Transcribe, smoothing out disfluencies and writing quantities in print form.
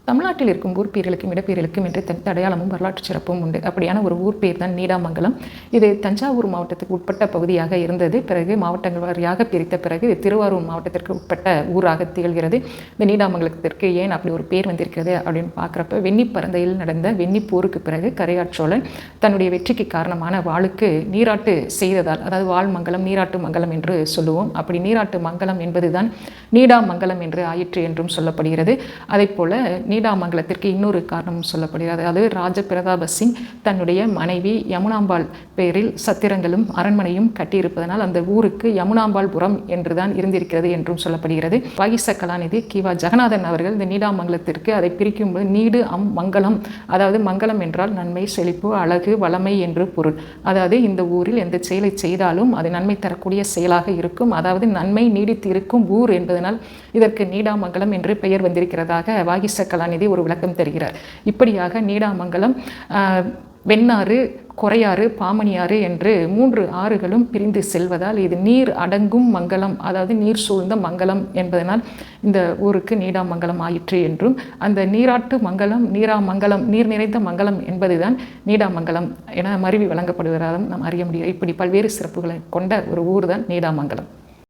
தமிழ்நாட்டில் இருக்கும் ஊர் பேர்களுக்கும் இடப்பேர்களுக்கும் என்று அடையாளமும் வரலாற்று சிறப்பும் உண்டு. அப்படியான ஒரு ஊர் பேர் தான் நீடாமங்கலம். இது தஞ்சாவூர் மாவட்டத்துக்கு உட்பட்ட பகுதியாக இருந்தது. பிறகு மாவட்டங்கள் வாரியாக பிரித்த பிறகு திருவாரூர் மாவட்டத்திற்கு உட்பட்ட ஊராக திகழ்கிறது. இந்த நீடாமங்கலத்திற்கு ஏன் அப்படி ஒரு பேர் வந்திருக்கிறது அப்படின்னு பார்க்குறப்ப வெண்ணிப்பரந்தையில் நடந்த வெண்ணிப்போருக்கு பிறகு கரையாற் சோழன் தன்னுடைய வெற்றிக்கு காரணமான வாளுக்கு நீராட்டு செய்ததால், அதாவது வாழ்மங்கலம் நீராட்டு மங்கலம் என்று சொல்லுவோம். அப்படி நீராட்டு மங்கலம் என்பதுதான் நீடாமங்கலம் என்று ஆயிற்று என்றும் சொல்லப்படுகிறது. அதே போல நீடாமங்கலத்திற்கு இன்னொரு காரணம் சொல்லப்படுகிறது. அதாவது ராஜ பிரதாப சிங் தன்னுடைய மனைவி யமுனாம்பாள் பெயரில் சத்திரங்களும் அரண்மனையும் கட்டியிருப்பதனால் அந்த ஊருக்கு யமுனாம்பாள்புரம் என்றுதான் இருந்திருக்கிறது என்றும் சொல்லப்படுகிறது. வாகீச கலாநிதி கிவா ஜெகநாதன் அவர்கள் இந்த நீடாமங்கலத்திற்கு அதை பிரிக்கும்போது நீடு மங்கலம், அதாவது மங்கலம் என்றால் நன்மை, செழிப்பு, அழகு, வளமை என்று பொருள். அதாவது இந்த ஊரில் எந்த செயலை செய்தாலும் அது நன்மை தரக்கூடிய செயலாக இருக்கும். அதாவது நன்மை நீடித்து இருக்கும் ஊர் என்பதனால் இதற்கு நீடாமங்கலம் என்று பெயர் வந்திருக்கிறதாக வாகீச கலாநிதி ஒரு விளக்கம் தருகிறார். இப்படியாக நீடாமங்கலம் வெண்ணாறு, கொரையாறு, பாமணியாறு என்று 3 ஆறுகளும் பிரிந்து செல்வதால் இது நீர் அடங்கும் மங்கலம், அதாவது நீர் சூழ்ந்த மங்கலம் என்பதனால் இந்த ஊருக்கு நீடாமங்கலம் ஆயிற்று என்றும், அந்த நீராட்டு மங்கலம், நீராமங்கலம், நீர் நிறைந்த மங்கலம் என்பதுதான் நீடாமங்கலம் என மருவி வழங்கப்படுவதாலும் நாம் அறிய முடியும். இப்படி பல்வேறு சிறப்புகளை கொண்ட ஒரு ஊர் தான் நீடாமங்கலம்.